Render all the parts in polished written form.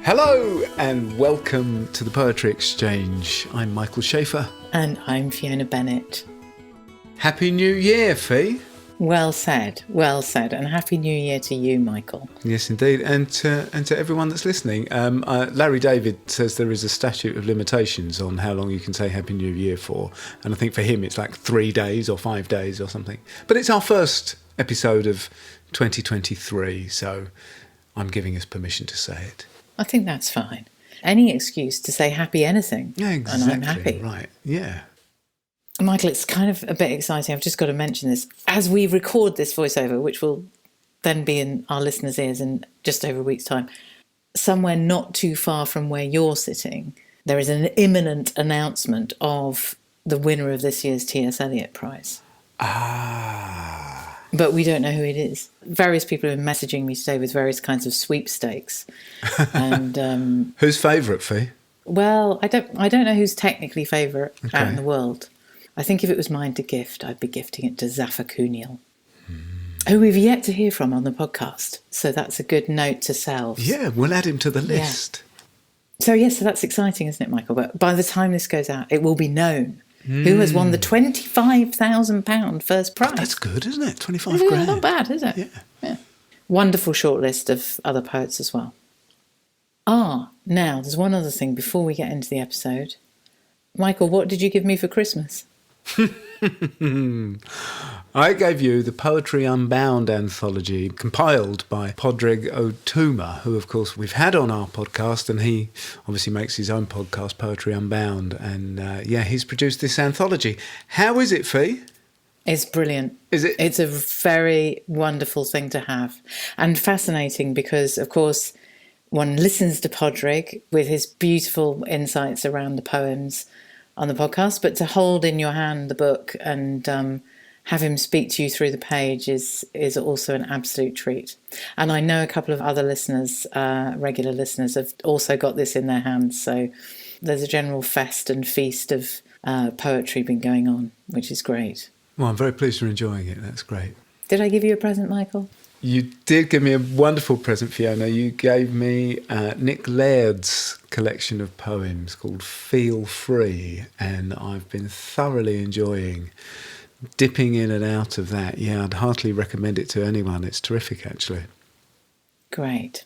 Hello and welcome to the Poetry Exchange. I'm Michael Shaeffer. And I'm Fiona Bennett. Happy New Year, Fee. Well said, and Happy New Year to you, Michael. Yes, indeed, and to everyone that's listening. Larry David says there is a statute of limitations on how long you can say Happy New Year for, and I think for him it's like 3 days or 5 days or something. But it's our first episode of 2023, so I'm giving us permission to say it. I think that's fine. Any excuse to say happy anything, yeah, exactly, and I'm happy. Right, yeah. Michael, it's kind of a bit exciting. I've just got to mention this. As we record this voiceover, which will then be in our listeners' ears in just over a week's time, somewhere not too far from where you're sitting, there is an imminent announcement of the winner of this year's T.S. Eliot Prize. But we don't know who it is. Various people have been messaging me today with various kinds of sweepstakes. And who's favourite, Fee? Well, I don't know who's technically favourite out in the world. I think if it was mine to gift, I'd be gifting it to Zafar Kuniel, who we've yet to hear from on the podcast. So that's a good note to selves. Yeah, we'll add him to the list. Yeah. So yes, so that's exciting, isn't it, Michael? But by the time this goes out, it will be known who has won the £25,000 first prize. That's good, isn't it? 25 grand. Not bad, is it? Yeah. Wonderful shortlist of other poets as well. Now there's one other thing before we get into the episode. Michael, what did you give me for Christmas? I gave you the Poetry Unbound anthology compiled by Padraig Ó Tuama, who of course we've had on our podcast, and he obviously makes his own podcast, Poetry Unbound, and he's produced this anthology. How is it, Fee? It's brilliant. Is it? It's a very wonderful thing to have, and fascinating because of course one listens to Padraig with his beautiful insights around the poems on the podcast, but to hold in your hand the book and have him speak to you through the page is also an absolute treat. And I know a couple of other listeners, regular listeners, have also got this in their hands. So there's a general fest and feast of poetry been going on, which is great. Well, I'm very pleased you're enjoying it. That's great. Did I give you a present, Michael? You did give me a wonderful present, Fiona. You gave me Nick Laird's collection of poems called Feel Free, and I've been thoroughly enjoying dipping in and out of that. Yeah, I'd heartily recommend it to anyone. It's terrific, actually. Great.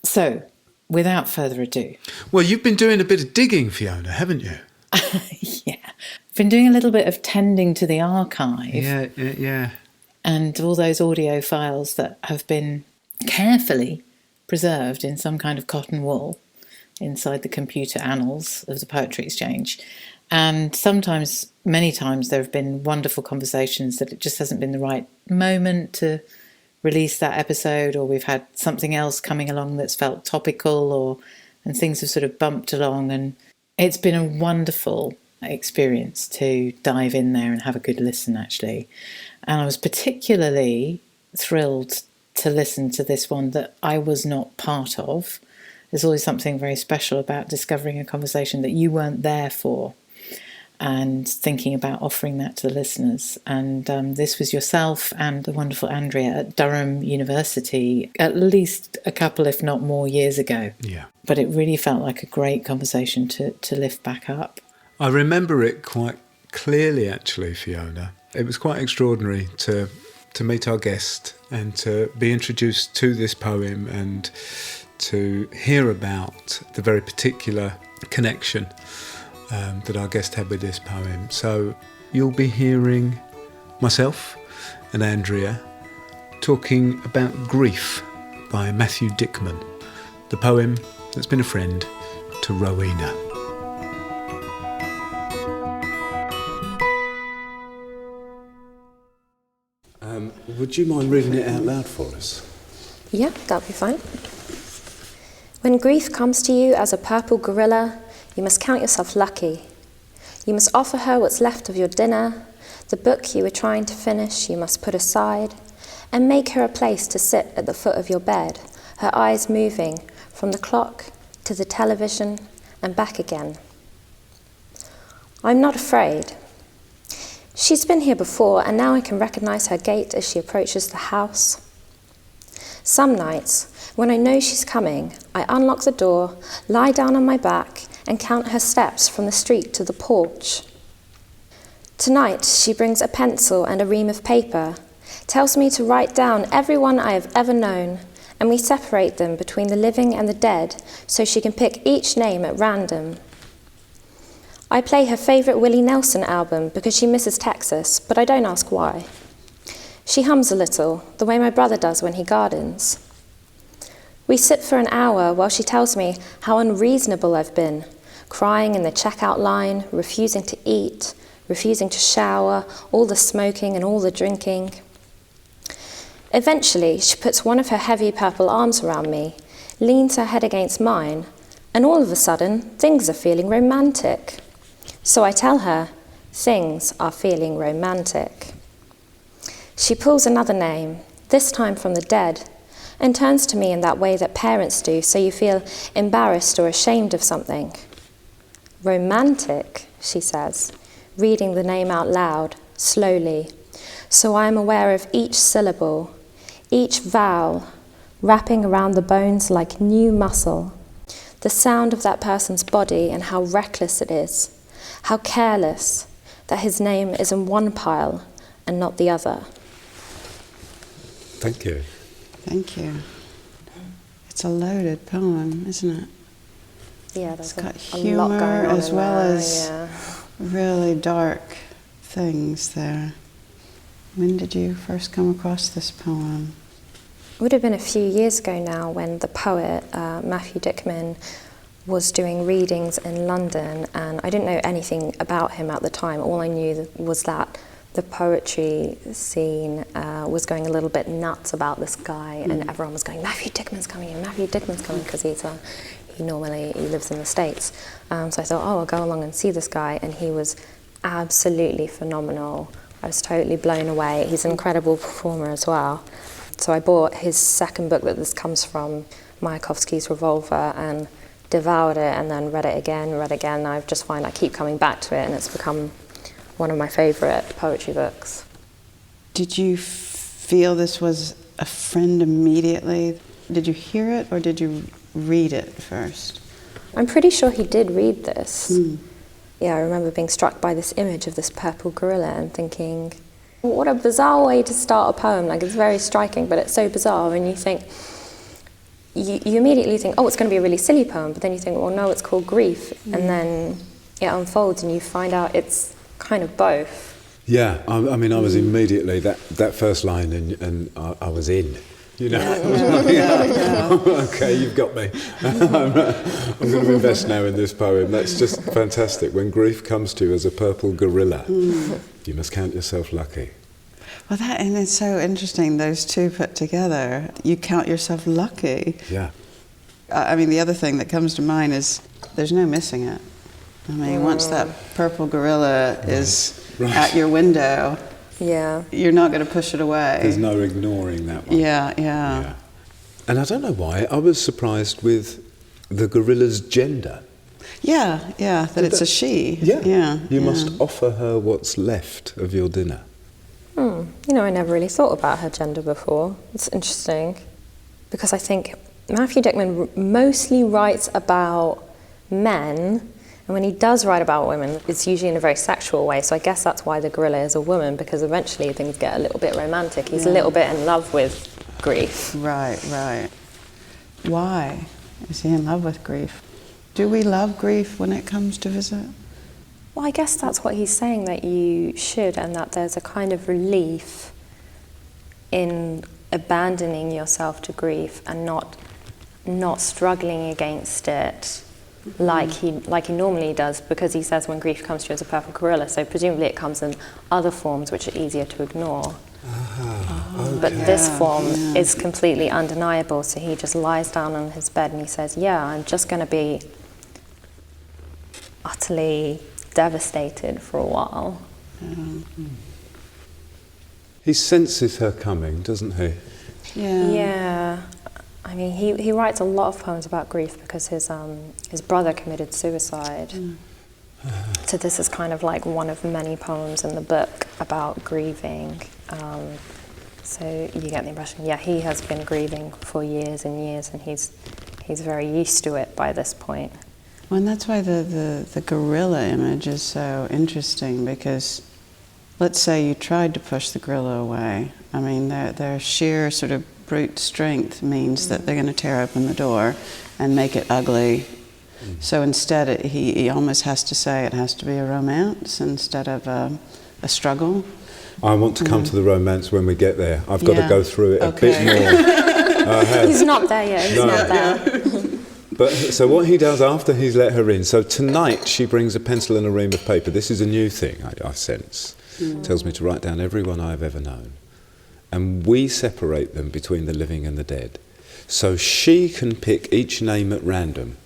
So, without further ado... Well, you've been doing a bit of digging, Fiona, haven't you? Yeah. I've been doing a little bit of tending to the archive. Yeah. And all those audio files that have been carefully preserved in some kind of cotton wool inside the computer annals of the Poetry Exchange. And sometimes, many times, there have been wonderful conversations that it just hasn't been the right moment to release that episode, or we've had something else coming along that's felt topical, and things have sort of bumped along. And it's been a wonderful experience to dive in there and have a good listen, actually. And I was particularly thrilled to listen to this one that I was not part of. There's always something very special about discovering a conversation that you weren't there for and thinking about offering that to the listeners. And this was yourself and the wonderful Andrea at Durham University at least a couple, if not more, years ago. Yeah. But it really felt like a great conversation to lift back up. I remember it quite clearly, actually, Fiona. It was quite extraordinary to meet our guest and to be introduced to this poem and to hear about the very particular connection that our guest had with this poem. So you'll be hearing myself and Andrea talking about Grief by Matthew Dickman, the poem that's been a friend to Rowena. Would you mind reading it out loud for us? Yeah, that'll be fine. When grief comes to you as a purple gorilla, you must count yourself lucky. You must offer her what's left of your dinner, the book you were trying to finish you must put aside, and make her a place to sit at the foot of your bed, her eyes moving from the clock to the television and back again. I'm not afraid. She's been here before, and now I can recognize her gait as she approaches the house. Some nights, when I know she's coming, I unlock the door, lie down on my back, and count her steps from the street to the porch. Tonight, she brings a pencil and a ream of paper, tells me to write down everyone I have ever known, and we separate them between the living and the dead so she can pick each name at random. I play her favourite Willie Nelson album because she misses Texas, but I don't ask why. She hums a little, the way my brother does when he gardens. We sit for an hour while she tells me how unreasonable I've been, crying in the checkout line, refusing to eat, refusing to shower, all the smoking and all the drinking. Eventually, she puts one of her heavy purple arms around me, leans her head against mine, and all of a sudden, things are feeling romantic. So I tell her, things are feeling romantic. She pulls another name, this time from the dead, and turns to me in that way that parents do, so you feel embarrassed or ashamed of something. Romantic, she says, reading the name out loud, slowly, so I am aware of each syllable, each vowel, wrapping around the bones like new muscle, the sound of that person's body and how reckless it is, how careless, that his name is in one pile and not the other. Thank you. Thank you. It's a loaded poem, isn't it? Yeah, It's there's got a humor lot going on as in well there, as yeah. really dark things there. When did you first come across this poem? It would have been a few years ago now when the poet Matthew Dickman was doing readings in London, and I didn't know anything about him at the time. All I knew was that the poetry scene was going a little bit nuts about this guy, and everyone was going, Matthew Dickman's coming in, Matthew Dickman's coming, because he lives in the States. So I thought, I'll go along and see this guy, and he was absolutely phenomenal. I was totally blown away. He's an incredible performer as well. So I bought his second book that this comes from, Mayakovsky's Revolver, and devoured it, and then read it again. I just find I keep coming back to it, and it's become one of my favourite poetry books. Did you feel this was a friend immediately? Did you hear it or did you read it first? I'm pretty sure he did read this. Yeah, I remember being struck by this image of this purple gorilla and thinking, what a bizarre way to start a poem. Like, it's very striking, but it's so bizarre, and you think, you immediately think, it's going to be a really silly poem, but then you think, well, no, it's called Grief, and then it unfolds and you find out it's kind of both. Yeah, I mean, I was immediately, that first line, and I was in, you know. Okay, you've got me. I'm going to invest now in this poem. That's just fantastic. When grief comes to you as a purple gorilla, you must count yourself lucky. Well, and it's so interesting, those two put together. You count yourself lucky. Yeah. I mean, the other thing that comes to mind is there's no missing it. I mean, once that purple gorilla is at your window, you're not going to push it away. There's no ignoring that one. Yeah. And I don't know why, I was surprised with the gorilla's gender. Yeah, that it's a she. You must offer her what's left of your dinner. I never really thought about her gender before. It's interesting, because I think Matthew Dickman mostly writes about men, and when he does write about women, it's usually in a very sexual way, so I guess that's why the gorilla is a woman, because eventually things get a little bit romantic. He's a little bit in love with grief. Right. Why is he in love with grief? Do we love grief when it comes to visit? Well, I guess that's what he's saying, that you should, and that there's a kind of relief in abandoning yourself to grief and not struggling against it like he normally does, because he says when grief comes to you as a purple gorilla, so presumably it comes in other forms which are easier to ignore. But this form is completely undeniable, so he just lies down on his bed and he says, I'm just going to be utterly devastated for a while. He senses her coming, doesn't he? Yeah. I mean, he writes a lot of poems about grief because his brother committed suicide. So this is kind of like one of many poems in the book about grieving. So you get the impression, he has been grieving for years and years, and he's very used to it by this point. Well, and that's why the gorilla image is so interesting, because let's say you tried to push the gorilla away. I mean, their sheer sort of brute strength means that they're going to tear open the door and make it ugly. So instead, he almost has to say it has to be a romance instead of a struggle. I want to come to the romance when we get there. I've got to go through it a bit more. He's not there yet. He's not there. But so what he does after he's let her in, so tonight she brings a pencil and a ream of paper. This is a new thing, I sense. Tells me to write down everyone I've ever known. And we separate them between the living and the dead. So she can pick each name at random.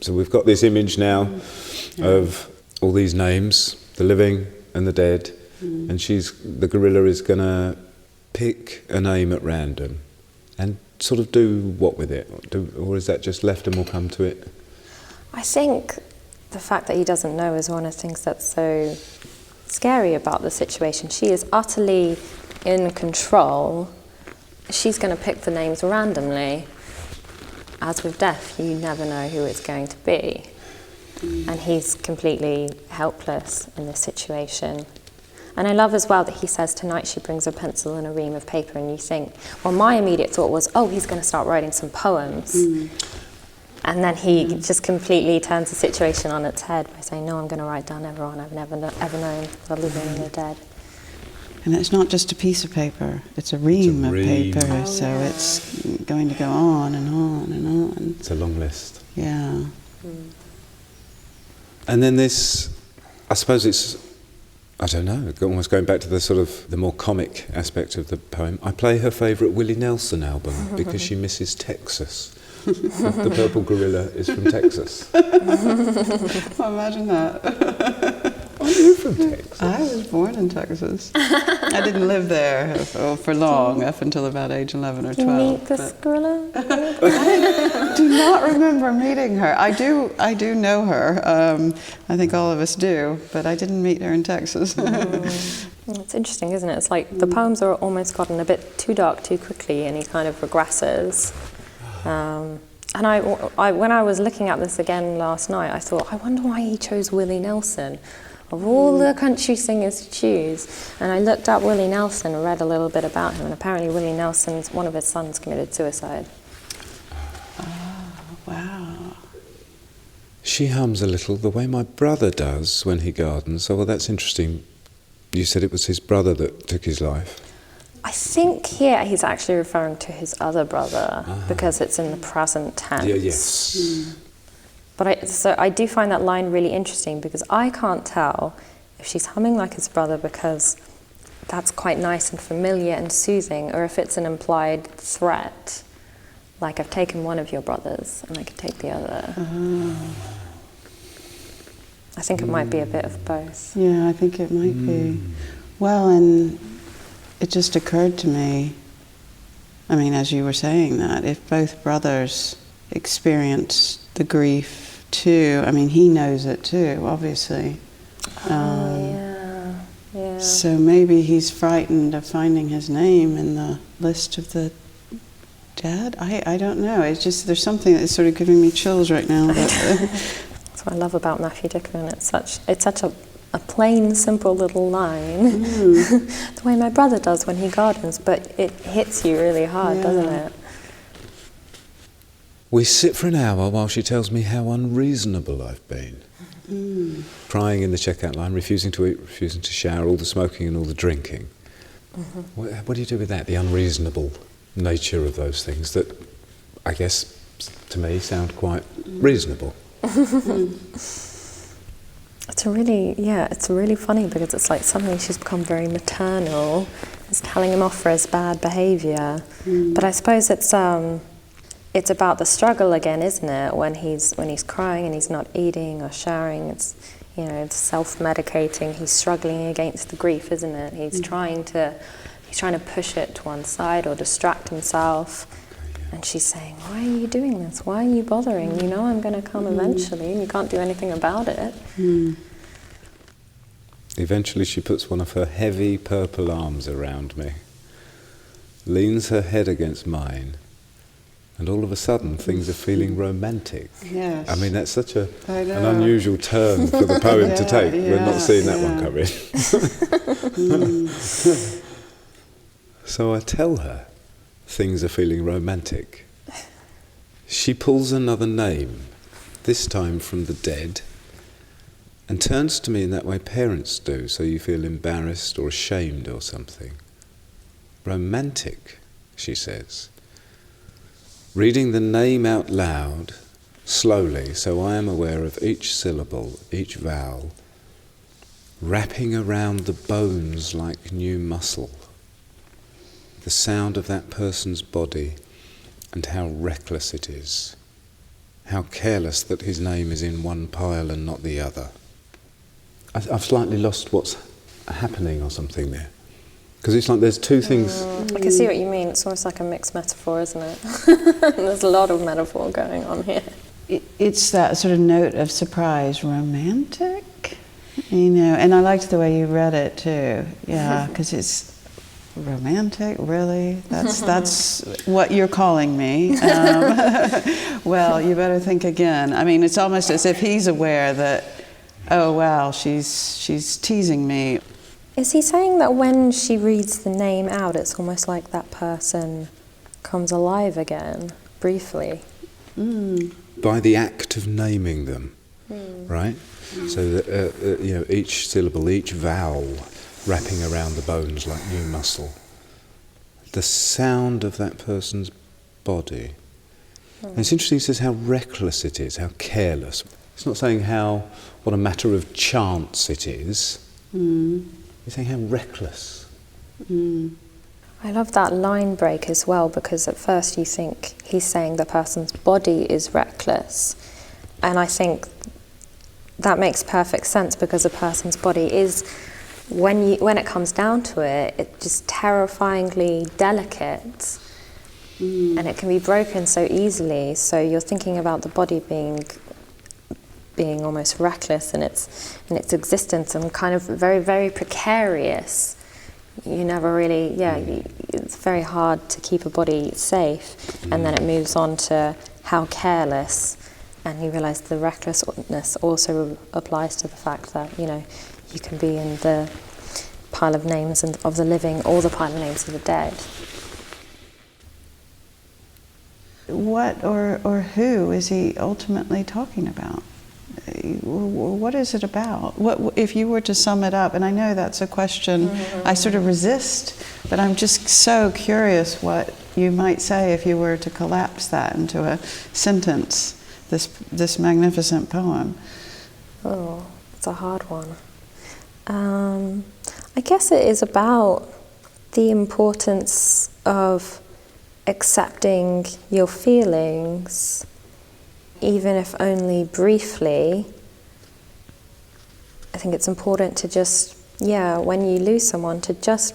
So we've got this image now of all these names, the living and the dead, and the gorilla is going to pick a name at random and sort of do what with it? Or is that just left and we'll come to it? I think the fact that he doesn't know is one of the things that's so scary about the situation. She is utterly in control. She's going to pick the names randomly. As with death, you never know who it's going to be. And he's completely helpless in this situation. And I love as well that he says, tonight she brings a pencil and a ream of paper, and you think, well, my immediate thought was, oh, he's going to start writing some poems. And then he just completely turns the situation on its head by saying, no, I'm going to write down everyone I've ever known, the living and the dead. And it's not just a piece of paper, it's a ream of paper, it's going to go on and on and on. It's a long list. Yeah. And then this, I suppose it's, I don't know, almost going back to the sort of the more comic aspect of the poem. I play her favourite Willie Nelson album because she misses Texas. The purple gorilla is from Texas. Well, imagine that. Are you from Texas? I was born in Texas. I didn't live there for long, up until about age 11 or 12. Did you meet this gorilla? I do not remember meeting her. I do know her. I think all of us do, but I didn't meet her in Texas. It's interesting, isn't it? It's like the poems are almost gotten a bit too dark too quickly, and he kind of regresses. And I, when I was looking at this again last night, I thought, I wonder why he chose Willie Nelson. Of all the country singers to choose. And I looked up Willie Nelson and read a little bit about him, and apparently Willie Nelson's, one of his sons committed suicide. Oh, wow. She hums a little the way my brother does when he gardens. Oh, well, that's interesting. You said it was his brother that took his life. I think here he's actually referring to his other brother because it's in the present tense. Yeah, yes. But I do find that line really interesting because I can't tell if she's humming like his brother because that's quite nice and familiar and soothing, or if it's an implied threat, like I've taken one of your brothers and I could take the other. I think it might be a bit of both. Yeah, I think it might be. Well, and it just occurred to me, I mean, as you were saying that, if both brothers experience the grief too, I mean, he knows it too, obviously. Yeah. So maybe he's frightened of finding his name in the list of the dead? I don't know. It's just, there's something that's sort of giving me chills right now. That's what I love about Matthew Dickman. It's such a plain, simple little line. The way my brother does when he gardens, but it hits you really hard, doesn't it? We sit for an hour while she tells me how unreasonable I've been. Crying in the checkout line, refusing to eat, refusing to shower, all the smoking and all the drinking. What do you do with that, the unreasonable nature of those things that, I guess, to me, sound quite reasonable? It's really funny because it's like suddenly she's become very maternal. It's telling him off for his bad behaviour. But I suppose it's about the struggle again, isn't it? When he's crying and he's not eating or showering, it's self-medicating. He's struggling against the grief, isn't it? He's trying to push it to one side or distract himself. And she's saying, why are you doing this? Why are you bothering? You know I'm going to come eventually and you can't do anything about it. Eventually she puts one of her heavy purple arms around me, leans her head against mine, and all of a sudden things are feeling romantic. Yes. I mean, that's such an I know. unusual turn for the poem to take. We're not seeing that one coming. So I tell her things are feeling romantic. She pulls another name, this time from the dead, and turns to me in that way parents do, so you feel embarrassed or ashamed or something. Romantic, she says. Reading the name out loud, slowly, so I am aware of each syllable, each vowel, wrapping around the bones like new muscle. The sound of that person's body and how reckless it is. How careless that his name is in one pile and not the other. I've slightly lost what's happening or something there. Because it's like there's two things. I can see what you mean. It's almost like a mixed metaphor, isn't it? There's a lot of metaphor going on here. It's that sort of note of surprise, romantic, and I liked the way you read it too. Yeah, because it's romantic, really? That's what you're calling me. Well, you better think again. I mean, it's almost as if he's aware that, oh wow, she's teasing me. Is he saying that when she reads the name out, it's almost like that person comes alive again, briefly? By the act of naming them, right? So that each syllable, each vowel, wrapping around the bones like new muscle. The sound of that person's body. And it's interesting, he says how reckless it is, how careless. It's not saying what a matter of chance it is. He's saying how reckless. I love that line break as well, because at first you think he's saying the person's body is reckless. And I think that makes perfect sense, because a person's body is, when it comes down to it, it's just terrifyingly delicate. And it can be broken so easily. So you're thinking about the body being almost reckless in its existence and kind of very, very precarious. You never really, it's very hard to keep a body safe. And then it moves on to how careless, and you realise the recklessness also applies to the fact that, you can be in the pile of names of the living or the pile of names of the dead. What or who is he ultimately talking about? What is it about? What, if you were to sum it up, and I know that's a question I sort of resist, but I'm just so curious what you might say if you were to collapse that into a sentence, this magnificent poem. Oh, it's a hard one. I guess it is about the importance of accepting your feelings, even if only briefly. I think it's important to just, when you lose someone, to just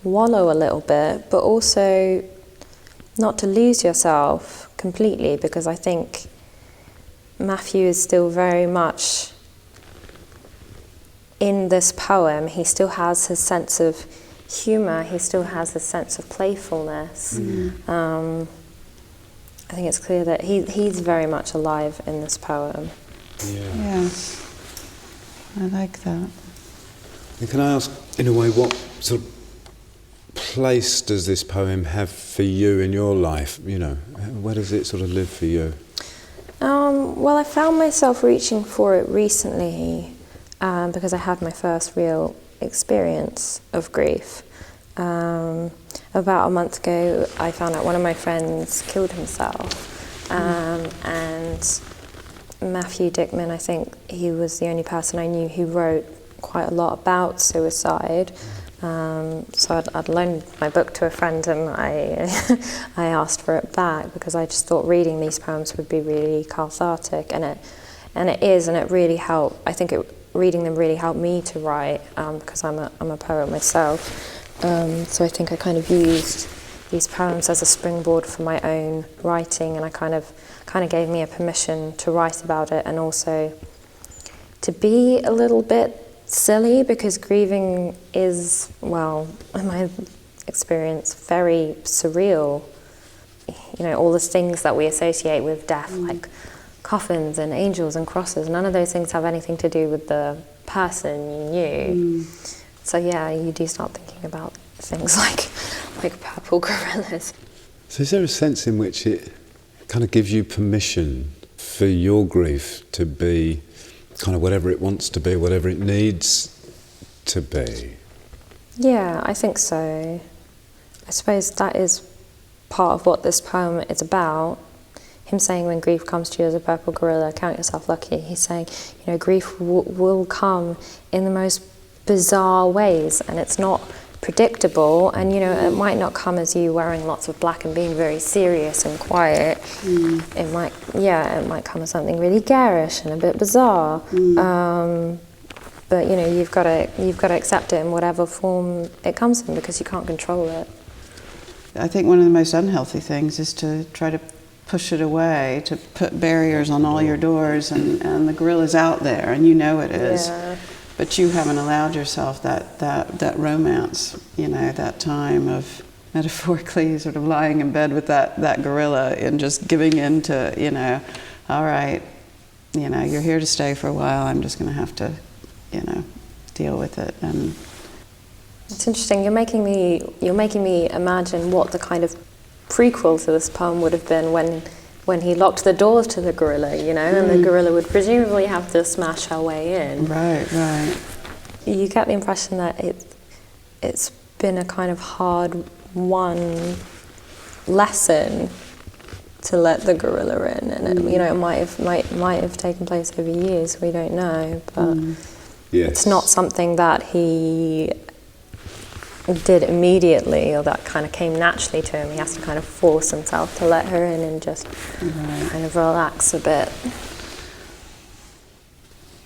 wallow a little bit, but also not to lose yourself completely, because I think Matthew is still very much in this poem. He still has his sense of humour, he still has his sense of playfulness. I think it's clear that he's very much alive in this poem. Yes, I like that. And can I ask, in a way, what sort of place does this poem have for you in your life? Where does it sort of live for you? Well, I found myself reaching for it recently because I had my first real experience of grief. About a month ago, I found out one of my friends killed himself, and Matthew Dickman, I think he was the only person I knew who wrote quite a lot about suicide. So I'd loaned my book to a friend, and I asked for it back because I just thought reading these poems would be really cathartic, and it is, and it really helped. I think reading them really helped me to write because I'm a poet myself. So I think I kind of used these poems as a springboard for my own writing, and I kind of gave me a permission to write about it, and also to be a little bit silly because grieving is, well, in my experience, very surreal. You know, all the things that we associate with death, like coffins and angels and crosses, none of those things have anything to do with the person you knew. So yeah, you do start thinking about things like purple gorillas. So is there a sense in which it kind of gives you permission for your grief to be kind of whatever it wants to be, whatever it needs to be? Yeah, I think so. I suppose that is part of what this poem is about. Him saying, when grief comes to you as a purple gorilla, count yourself lucky. He's saying, you know, grief will come in the most bizarre ways, and it's not predictable, and you know, it might not come as you wearing lots of black and being very serious and quiet. It might come as something really garish and a bit bizarre. But you know, you've got to accept it in whatever form it comes in, because you can't control it. I think one of the most unhealthy things is to try to push it away, to put barriers on all your doors, and the gorilla's out there, and you know it is. Yeah. But you haven't allowed yourself that romance, you know, that time of metaphorically sort of lying in bed with that gorilla and just giving in to, you know, all right, you know, you're here to stay for a while, I'm just going to have to, you know, deal with it. And it's interesting. You're making me imagine what the kind of prequel to this poem would have been when he locked the door to the gorilla, you know, and the gorilla would presumably have to smash her way in. Right. You get the impression that it's been a kind of hard-won lesson to let the gorilla in, and it, you know, it might have taken place over years. We don't know, but Yes. It's not something that he did immediately, or that kind of came naturally to him. He has to kind of force himself to let her in and just kind of relax a bit.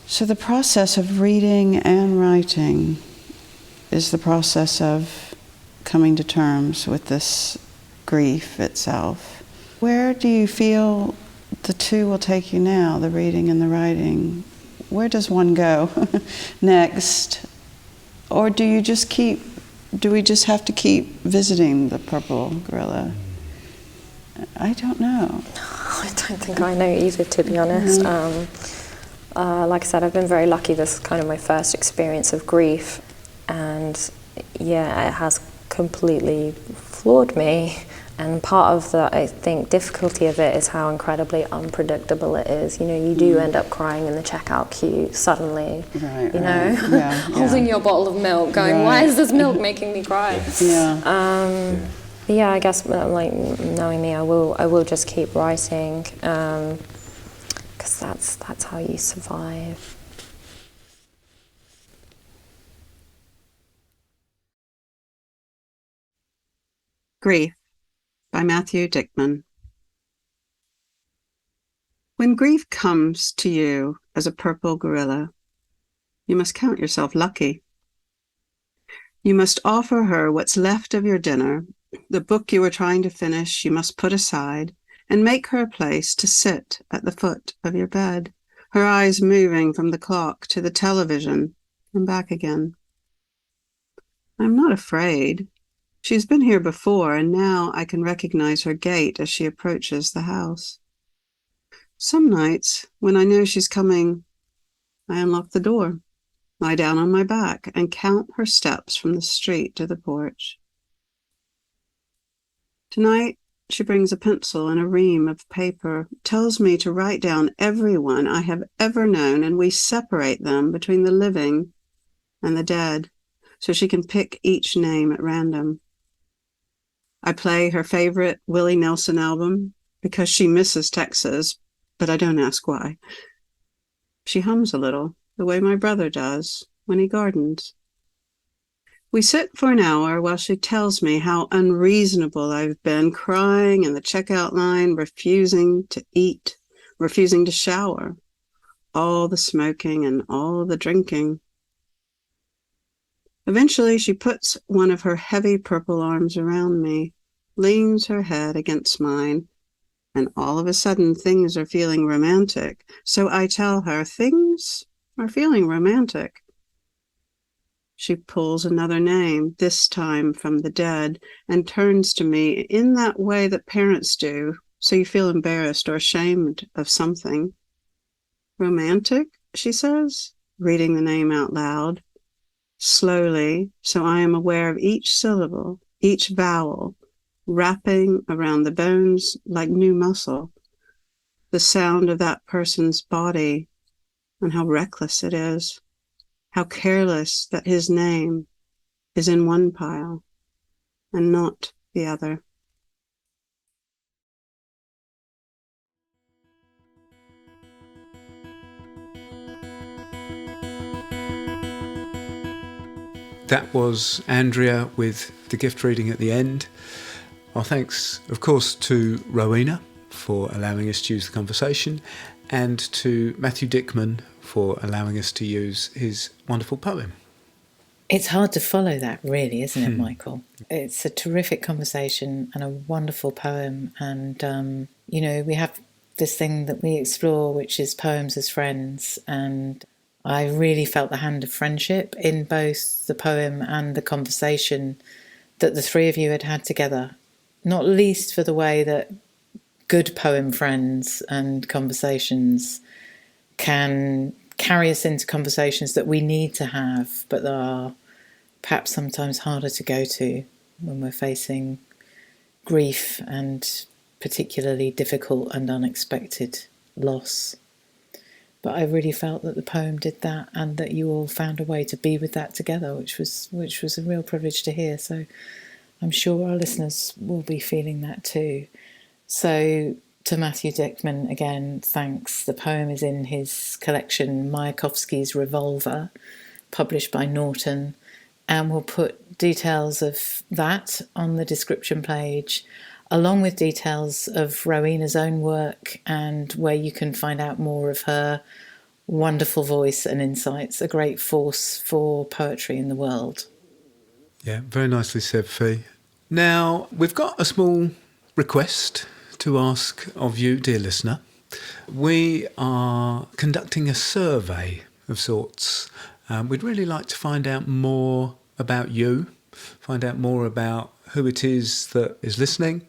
so the process of reading and writing is the process of coming to terms with this grief itself. Where do you feel the two will take you now, the reading and the writing? Where does one go next? Or do we just have to keep visiting the purple gorilla? I don't know. I don't think I know either, to be honest. Like I said, I've been very lucky. This is kind of my first experience of grief, and yeah, it has completely floored me. And part of the, I think, difficulty of it is how incredibly unpredictable it is. You know, you do end up crying in the checkout queue suddenly, you know, holding your bottle of milk, going, why is this milk making me cry? Yeah, I guess, like, knowing me, I will just keep writing, because that's how you survive. Grief by Matthew Dickman. When grief comes to you as a purple gorilla, you must count yourself lucky. You must offer her what's left of your dinner, the book you were trying to finish you must put aside, and make her a place to sit at the foot of your bed, her eyes moving from the clock to the television and back again. I'm not afraid. She's been here before, and now I can recognize her gait as she approaches the house. Some nights, when I know she's coming, I unlock the door, lie down on my back, and count her steps from the street to the porch. Tonight, she brings a pencil and a ream of paper, tells me to write down everyone I have ever known, and we separate them between the living and the dead, so she can pick each name at random. I play her favorite Willie Nelson album because she misses Texas, but I don't ask why. She hums a little, the way my brother does when he gardens. We sit for an hour while she tells me how unreasonable I've been, crying in the checkout line, refusing to eat, refusing to shower, all the smoking and all the drinking. Eventually, she puts one of her heavy purple arms around me, leans her head against mine, and all of a sudden things are feeling romantic. So I tell her, things are feeling romantic. She pulls another name, this time from the dead, and turns to me in that way that parents do, so you feel embarrassed or ashamed of something. Romantic, she says, reading the name out loud, slowly, so I am aware of each syllable, each vowel, wrapping around the bones like new muscle, the sound of that person's body, and how reckless it is, how careless that his name is in one pile and not the other. That was Andrea with the gift reading at the end. Our thanks, of course, to Rowena for allowing us to use the conversation, and to Matthew Dickman for allowing us to use his wonderful poem. It's hard to follow that, really, isn't it, Michael? It's a terrific conversation and a wonderful poem. And, we have this thing that we explore, which is poems as friends. And I really felt the hand of friendship in both the poem and the conversation that the three of you had together, not least for the way that good poem friends and conversations can carry us into conversations that we need to have, but that are perhaps sometimes harder to go to when we're facing grief and particularly difficult and unexpected loss. But I really felt that the poem did that, and that you all found a way to be with that together, which was a real privilege to hear. So I'm sure our listeners will be feeling that too. So to Matthew Dickman, again, thanks. The poem is in his collection, Mayakovsky's Revolver, published by Norton, and we'll put details of that on the description page, along with details of Rowena's own work and where you can find out more of her wonderful voice and insights, a great force for poetry in the world. Yeah, very nicely said, Fee. Now, we've got a small request to ask of you, dear listener. We are conducting a survey of sorts. We'd really like to find out more about you, find out more about who it is that is listening,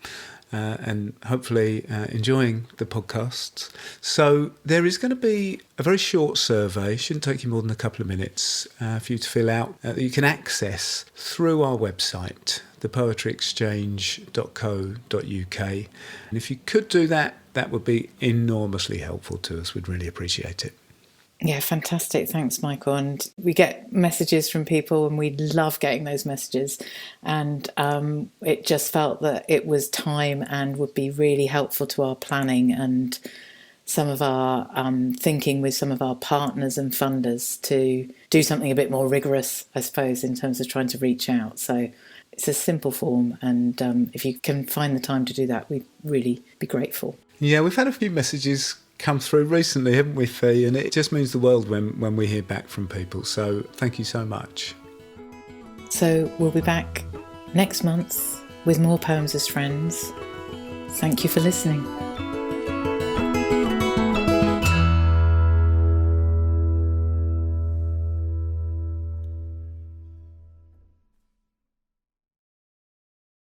and hopefully enjoying the podcasts. So there is going to be a very short survey, shouldn't take you more than a couple of minutes, for you to fill out, that you can access through our website, thepoetryexchange.co.uk. And if you could do that, that would be enormously helpful to us. We'd really appreciate it. Yeah, fantastic. Thanks, Michael. And we get messages from people, and we love getting those messages. And it just felt that it was time and would be really helpful to our planning and some of our thinking with some of our partners and funders to do something a bit more rigorous, I suppose, in terms of trying to reach out. So it's a simple form. And if you can find the time to do that, we'd really be grateful. Yeah, we've had a few messages come through recently, haven't we, Fee? And it just means the world when we hear back from people. So thank you so much. So we'll be back next month with more Poems as Friends. Thank you for listening.